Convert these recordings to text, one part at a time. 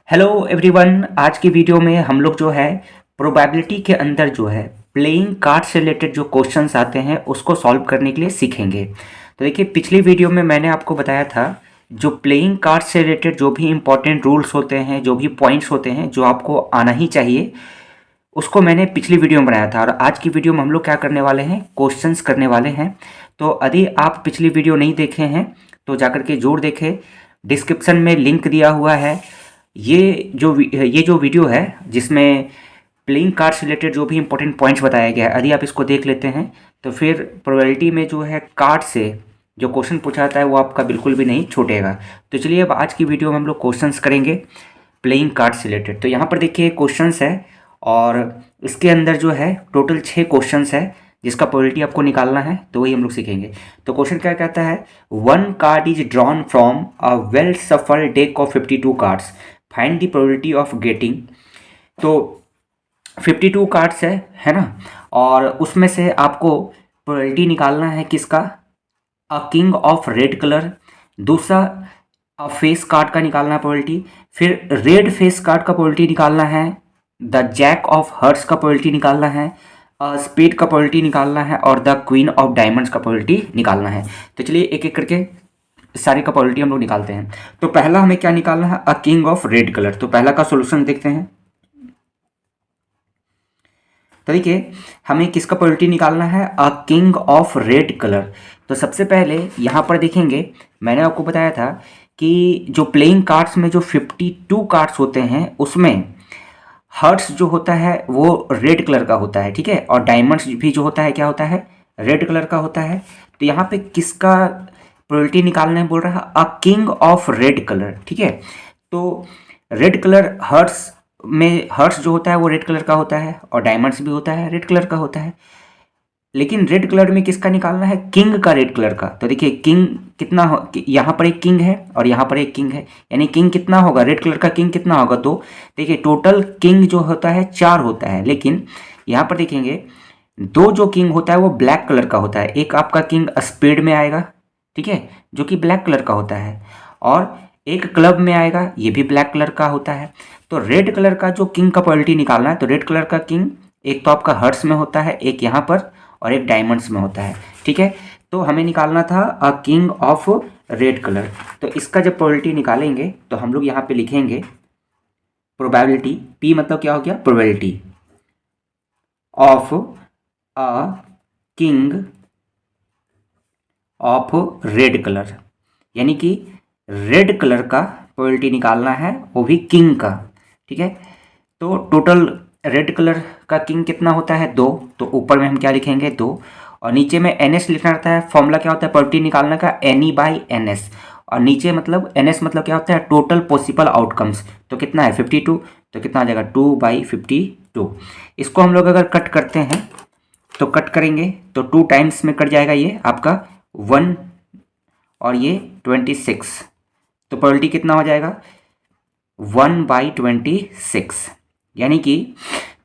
Hello everyone. आज की video में हम लोग जो है प्रोबेबिलिटी के अंदर जो है प्लेइंग कार्ड से रिलेटेड जो क्वेश्चंस आते हैं उसको सॉल्व करने के लिए सीखेंगे। तो देखिए, पिछली वीडियो में मैंने आपको बताया था जो प्लेइंग कार्ड से रिलेटेड जो भी इंपॉर्टेंट रूल्स होते हैं, जो भी पॉइंट्स होते हैं जो आपको आना ही चाहिए, उसको मैंने पिछली वीडियो में बनाया था। और आज की वीडियो में हम लोग क्या करने वाले हैं, क्वेश्चंस करने वाले हैं। तो यदि आप पिछली वीडियो नहीं देखे हैं तो जाकर के जरूर देखें, डिस्क्रिप्शन में लिंक दिया हुआ है। ये जो वीडियो है जिसमें प्लेइंग कार्ड से रिलेटेड जो भी इंपॉर्टेंट पॉइंट्स बताया गया है, यदि आप इसको देख लेते हैं तो फिर प्रोबेबिलिटी में जो है कार्ड से जो क्वेश्चन पूछा जाता है वो आपका बिल्कुल भी नहीं छूटेगा। तो चलिए अब आज की वीडियो में हम लोग क्वेश्चंस करेंगे प्लेइंग कार्ड से रिलेटेड। तो यहाँ पर देखिए क्वेश्चंस है और इसके अंदर जो है टोटल 6 क्वेश्चंस है जिसका प्रोबेबिलिटी आपको निकालना है, तो वही हम लोग सीखेंगे। तो क्वेश्चन क्या कहता है, one card is drawn from a well shuffled deck of 52 cards, find the probability of getting. तो 52 कार्ड्स है ना, और उसमें से आपको प्रोबेबिलिटी निकालना है किसका, a king of red colour. दूसरा फेस कार्ड का निकालना है प्रोबेबिलिटी। फिर रेड फेस कार्ड का प्रोबेबिलिटी निकालना है। द जैक ऑफ हर्ट्स का प्रोबेबिलिटी निकालना है। स्पेड का प्रोबेबिलिटी निकालना है और द क्वीन ऑफ डायमंड्स का प्रोबेबिलिटी निकालना है। तो चलिए एक एक करके सारी का प्रोबेबिलिटी हम लोग निकालते हैं। तो पहला हमें क्या निकालना है, a king of red colour. तो पहला का सोल्यूशन देखते हैं। तो देखिए, हमें किसका प्रोबेबिलिटी निकालना है, a king of red colour. तो सबसे पहले यहाँ पर देखेंगे, मैंने आपको बताया था कि जो प्लेइंग कार्ड्स में जो 52 कार्ड्स होते हैं उसमें हर्ट्स जो होता है वो रेड कलर का होता है, ठीक है, और डायमंड्स भी जो होता है क्या होता है, रेड कलर का होता है। तो यहाँ पे किसका प्रोबेबिलिटी निकालने बोल रहा है, a king of red colour, ठीक है। तो रेड कलर हर्ट्स में, हर्ट्स जो होता है वो रेड कलर का होता है और डायमंड्स भी होता है रेड कलर का होता है। लेकिन रेड कलर में किसका निकालना है, किंग का रेड कलर का। तो देखिए किंग कितना हो, यहाँ पर एक किंग है और यहाँ पर एक किंग है, यानी किंग कितना होगा, रेड कलर का किंग कितना होगा, 2। देखिए टोटल किंग जो होता है 4 होता है, लेकिन यहाँ पर देखेंगे 2 जो किंग होता है वो ब्लैक कलर का होता है। एक आपका किंग स्पेड में आएगा, ठीक है, जो कि ब्लैक कलर का होता है, और एक क्लब में आएगा, ये भी ब्लैक कलर का होता है। तो रेड कलर का जो किंग का प्रोबेबिलिटी निकालना है, तो रेड कलर का किंग एक तो आपका हर्ट्स में होता है, एक यहाँ पर और एक डायमंड्स में होता है, ठीक है। तो हमें निकालना था a king of red colour. तो इसका जब प्रोबेबिलिटी निकालेंगे तो हम लोग यहाँ पे लिखेंगे प्रोबेबिलिटी, पी मतलब क्या हो गया, probability of a king of red colour, यानी कि रेड कलर का प्रोबेबिलिटी निकालना है, वो भी किंग का, ठीक है। तो टोटल रेड कलर का किंग कितना होता है, 2। तो ऊपर में हम क्या लिखेंगे, 2, और नीचे में एन एस लिखना रहता है। फॉर्मूला क्या होता है प्रोबेबिलिटी निकालने का, N E by N S, और नीचे मतलब एन एस मतलब क्या होता है, टोटल पॉसिबल आउटकम्स। तो कितना है 52, तो कितना आ जाएगा 2/52। इसको हम लोग अगर कट करते हैं तो कट करेंगे तो 2 टाइम्स में कट जाएगा ये आपका 1 और ये 26। तो प्रोबेबिलिटी कितना हो जाएगा, 1/26, यानी कि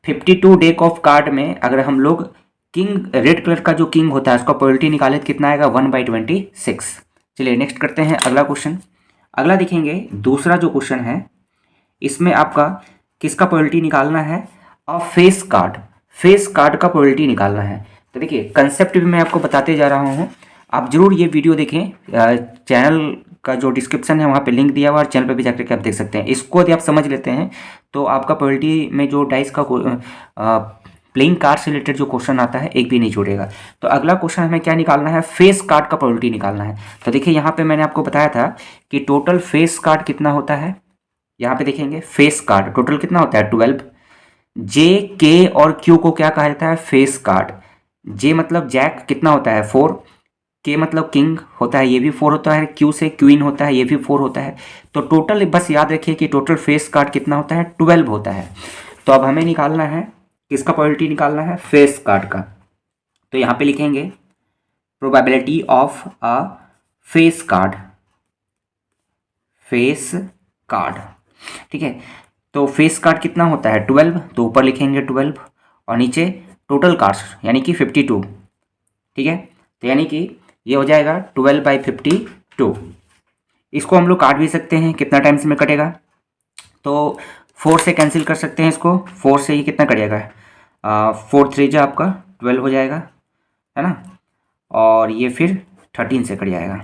52 डेक ऑफ कार्ड में अगर हम लोग किंग, रेड कलर का जो किंग होता है उसका प्रोबेबिलिटी निकाले तो कितना आएगा, 1/26। चलिए नेक्स्ट करते हैं अगला क्वेश्चन। अगला देखेंगे, दूसरा जो क्वेश्चन है इसमें आपका किसका प्रोबेबिलिटी निकालना है, अ फेस कार्ड। फेस कार्ड का प्रोबेबिलिटी निकालना है। तो देखिए कंसेप्ट भी मैं आपको बताते जा रहा हूँ, आप जरूर ये वीडियो देखें। चैनल का जो डिस्क्रिप्शन है वहाँ पे लिंक दिया हुआ है, और चैनल पे भी जाकर के आप देख सकते हैं। इसको यदि आप समझ लेते हैं तो आपका प्रोबेबिलिटी में जो डाइस का प्लेइंग कार्ड से रिलेटेड जो क्वेश्चन आता है एक भी नहीं छूटेगा। तो अगला क्वेश्चन हमें क्या निकालना है, फेस कार्ड का प्रोबेबिलिटी निकालना है। तो देखिए यहाँ पे मैंने आपको बताया था कि टोटल फेस कार्ड कितना होता है। यहाँ पे देखेंगे फेस कार्ड टोटल कितना होता है, 12। जे, के और क्यू को क्या कहा जाता है, फेस कार्ड। जे मतलब जैक कितना होता है, 4। के मतलब किंग होता है, ये भी 4 होता है। क्यू से क्वीन होता है, ये भी 4 होता है। तो टोटल बस याद रखिए कि टोटल फेस कार्ड कितना होता है, 12 होता है। तो अब हमें निकालना है किसका प्रोबेबिलिटी निकालना है, फेस कार्ड का। तो यहाँ पे लिखेंगे probability of a face card, face card, ठीक है। तो फेस कार्ड कितना होता है, 12। तो ऊपर लिखेंगे 12 और नीचे टोटल कार्ड्स यानी कि 52, ठीक है। तो यानी कि ये हो जाएगा 12/52। इसको हम लोग काट भी सकते हैं, कितना टाइम्स में कटेगा, तो 4 से कैंसिल कर सकते हैं इसको। 4 से ये कितना कट जाएगा, 4 3 जा आपका 12 हो जाएगा, है ना। और ये फिर 13 से कट जाएगा,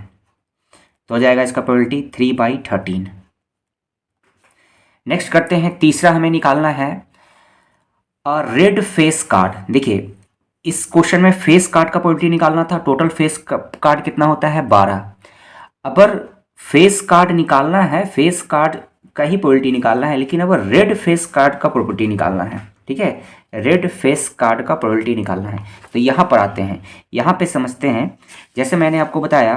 तो हो जाएगा इसका प्रोबेबिलिटी 3/13। नेक्स्ट करते हैं, तीसरा हमें निकालना है रेड फेस कार्ड। देखिए इस क्वेश्चन में फेस कार्ड का प्रोबेबिलिटी निकालना था। टोटल फेस कार्ड कितना होता है, 12। अगर फेस कार्ड निकालना है, फेस कार्ड का ही प्रोबेबिलिटी निकालना है, लेकिन अब रेड फेस कार्ड का प्रोबेबिलिटी निकालना है, ठीक है। रेड फेस कार्ड का प्रोबेबिलिटी निकालना है, तो यहाँ पर आते हैं, यहाँ पे समझते हैं। जैसे मैंने आपको बताया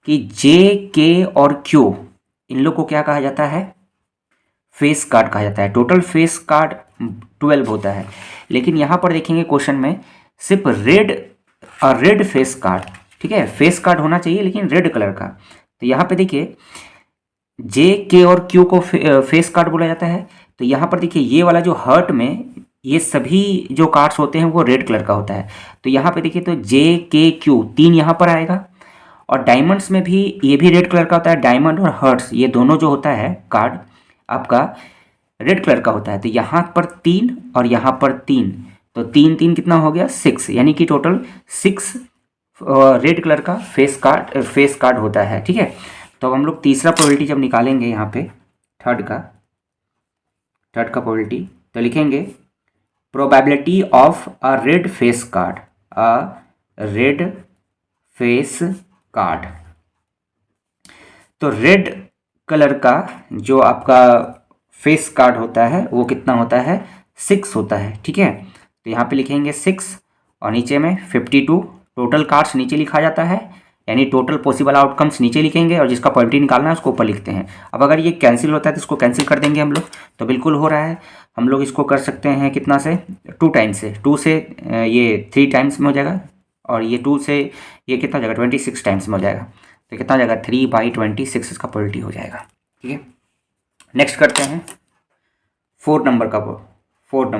कि जे, के और क्यू, इन लोग को क्या कहा जाता है, फेस कार्ड कहा जाता है। टोटल फेस कार्ड 12 होता है, लेकिन यहाँ पर देखेंगे क्वेश्चन में सिर्फ रेड फेस कार्ड, ठीक है। फेस कार्ड होना चाहिए लेकिन रेड कलर का। तो यहाँ पे देखिए जे, के और क्यू को फेस कार्ड बोला जाता है। तो यहाँ पर देखिए ये वाला जो हर्ट में ये सभी जो कार्ड्स होते हैं वो रेड कलर का होता है। तो यहाँ पे देखिए तो जे, के, क्यू 3 यहाँ पर आएगा। और डायमंड्स में भी ये भी रेड कलर का होता है। डायमंड और हर्ट्स ये दोनों जो होता है कार्ड आपका रेड कलर का होता है। तो यहाँ पर 3 और यहाँ पर 3, तो 3 3 कितना हो गया, 6, यानी कि टोटल 6 रेड कलर का फेस कार्ड होता है, ठीक है। तो अब हम लोग तीसरा प्रोबेबिलिटी जब निकालेंगे यहाँ पे थर्ड का प्रोबेबिलिटी, तो लिखेंगे probability of a red face card, red face card. तो रेड कलर का जो आपका फेस कार्ड होता है वो कितना होता है, 6 होता है, ठीक है। तो यहाँ पे लिखेंगे 6 और नीचे में 52। टोटल कार्ड्स नीचे लिखा जाता है, यानी टोटल पॉसिबल आउटकम्स नीचे लिखेंगे और जिसका प्रोबेबिलिटी निकालना है उसको ऊपर लिखते हैं। अब अगर ये कैंसिल होता है तो इसको कैंसिल कर देंगे हम लोग, तो बिल्कुल हो रहा है। हम लोग इसको कर सकते हैं कितना से, 2 टाइम्स से। 2 से ये 3 टाइम्स में हो जाएगा, और ये 2 से ये कितना हो जाएगा, 26 टाइम्स में हो जाएगा। तो कितना हो जाएगा, 3/26 इसका प्रोबेबिलिटी हो जाएगा, ठीक है। नेक्स्ट करते हैं 4 नंबर का। 4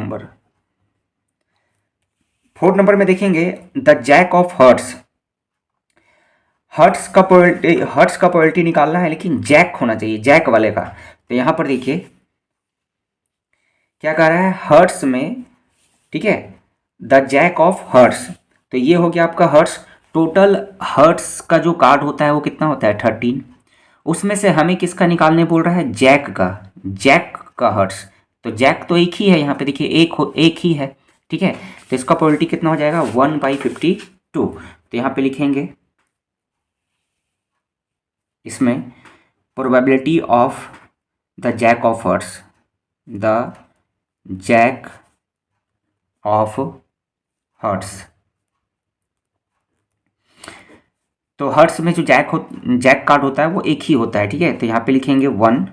नंबर में देखेंगे the jack of hearts. Hearts का प्रोबेबिलिटी निकालना है, लेकिन जैक होना चाहिए, जैक वाले का। तो यहाँ पर देखिए क्या कह रहा है, हर्ट्स में, ठीक है, द जैक ऑफ हर्ट्स। तो ये हो गया आपका हर्ट्स। टोटल हर्ट्स का जो कार्ड होता है वो कितना होता है, 13। उसमें से हमें किसका निकालने बोल रहा है, जैक का हर्ट्स। तो जैक तो एक ही है, यहाँ पे देखिए एक ही है, ठीक है। तो इसका प्रोबेबिलिटी कितना हो जाएगा, 1/52। तो यहाँ पे लिखेंगे इसमें probability of the jack of hearts, the jack of hearts. तो हर्ट्स में जो जैक कार्ड होता है वो एक ही होता है, ठीक है। तो यहाँ पे लिखेंगे 1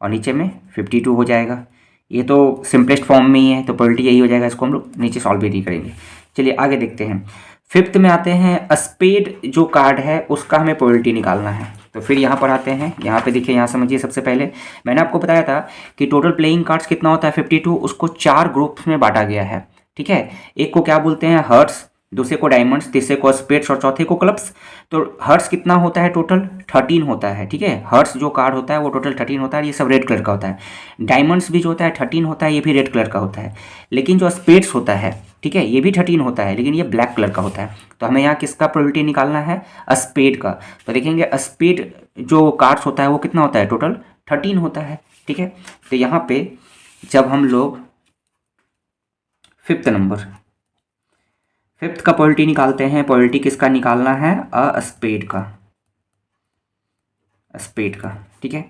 और नीचे में 52 हो जाएगा। ये तो सिंपलेस्ट फॉर्म में ही है, तो प्रोबेबिलिटी यही हो जाएगा। इसको हम लोग नीचे सॉल्व भी नहीं करेंगे। चलिए आगे देखते हैं। 5th में आते हैं, स्पेड जो कार्ड है उसका हमें प्रोबेबिलिटी निकालना है। तो फिर यहाँ पर आते हैं, यहाँ पे देखिए, यहाँ समझिए। सबसे पहले मैंने आपको बताया था कि टोटल प्लेइंग कार्ड्स कितना होता है, 52। उसको 4 ग्रुप्स में बांटा गया है, ठीक है। एक को क्या बोलते हैं, हर्ट्स, दूसरे को डायमंड्स, तीसरे को स्पेड्स और चौथे को क्लब्स। तो हर्ट्स कितना होता है, टोटल 13 होता है, ठीक है। हर्ट्स जो कार्ड होता है वो टोटल 13 होता है, ये सब रेड कलर का होता है। डायमंड्स भी जो होता है 13 होता है, ये भी रेड कलर का होता है। लेकिन जो स्पेड्स होता है, ठीक है, ये भी 13 होता है, लेकिन ये ब्लैक कलर का होता है। तो हमें यहाँ किसका प्रोबेबिलिटी निकालना है, स्पेड का। तो देखेंगे स्पेड जो कार्ड्स होता है वो कितना होता है, टोटल 13 होता है, ठीक है। तो यहाँ पे जब हम लोग 5th नंबर, 5th का प्रोबेबिलिटी निकालते हैं, प्रोबेबिलिटी किसका निकालना है, स्पेड का, ठीक है।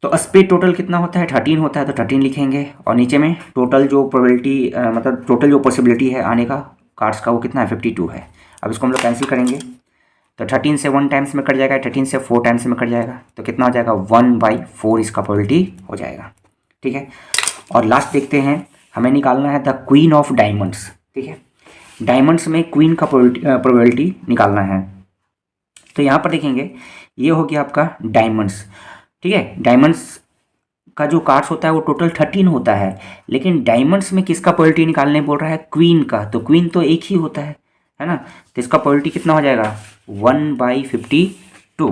तो स्पेड टोटल कितना होता है, 13 होता है, तो 13 लिखेंगे। और नीचे में टोटल जो प्रोबेबिलिटी मतलब टोटल जो पॉसिबिलिटी है आने का कार्ड्स का वो कितना है, 52 है। अब इसको हम लोग कैंसिल करेंगे, तो 13 से 1 टाइम्स में कट जाएगा, 13 से 4 टाइम्स में कट जाएगा, तो कितना हो जाएगा, 1/4 इसका प्रोबेबिलिटी हो जाएगा, ठीक है। और लास्ट देखते हैं, हमें निकालना है द क्वीन ऑफ डायमंड्स, ठीक है। डायमंड्स में क्वीन का प्रोबेबिलिटी निकालना है। तो यहाँ पर देखेंगे ये हो गया आपका डायमंड्स, ठीक है। डायमंड्स का जो कार्ड्स होता है वो टोटल 13 होता है, लेकिन डायमंड्स में किसका प्रोबेबिलिटी निकालने बोल रहा है, क्वीन का। तो क्वीन तो एक ही होता है ना। तो इसका प्रोबेबिलिटी कितना हो जाएगा, 1/52।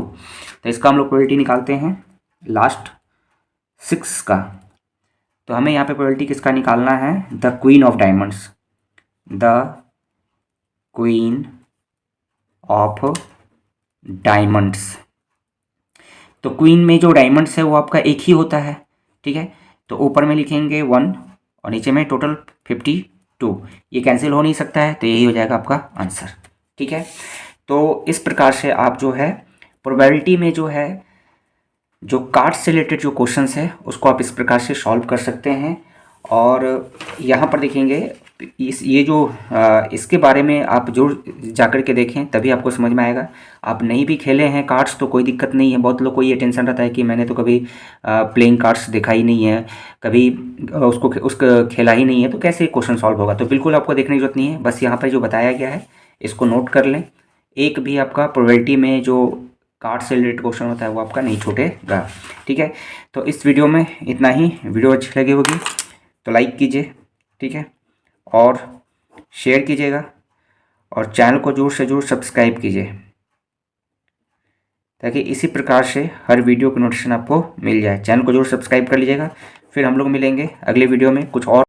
तो इसका हम लोग प्रोबेबिलिटी निकालते हैं लास्ट। 6 का। तो हमें यहाँ पे प्रोबेबिलिटी किसका निकालना है? The queen of diamonds, the queen of diamonds. तो क्वीन में जो डायमंड्स है वो आपका एक ही होता है, ठीक है। तो ऊपर में लिखेंगे 1 और नीचे में टोटल 52। ये कैंसिल हो नहीं सकता है, तो यही हो जाएगा आपका आंसर, ठीक है। तो इस प्रकार से आप जो है प्रोबेबिलिटी में जो है जो कार्ड से रिलेटेड जो क्वेश्चंस है उसको आप इस प्रकार से सॉल्व कर सकते हैं। और यहाँ पर देखेंगे ये जो इसके बारे में आप जो जाकर के देखें तभी आपको समझ में आएगा। आप नहीं भी खेले हैं कार्ड्स तो कोई दिक्कत नहीं है। बहुत लोग को ये टेंशन रहता है कि मैंने तो कभी प्लेइंग कार्ड्स देखा ही नहीं है, कभी उसका खेला ही नहीं है, तो कैसे क्वेश्चन सॉल्व होगा। तो बिल्कुल आपको देखने की जरूरत नहीं है, बस यहाँ पर जो बताया गया है इसको नोट कर लें। एक भी आपका प्रोबेबिलिटी में जो कार्ड से रिलेटेड क्वेश्चन होता है वो आपका नहीं छूटेगा, ठीक है। तो इस वीडियो में इतना ही। वीडियो अच्छी लगी होगी तो लाइक कीजिए, ठीक है, और शेयर कीजिएगा और चैनल को जरूर से जरूर सब्सक्राइब कीजिए ताकि इसी प्रकार से हर वीडियो की नोटिफिकेशन आपको मिल जाए। चैनल को जरूर सब्सक्राइब कर लीजिएगा। फिर हम लोग मिलेंगे अगले वीडियो में कुछ और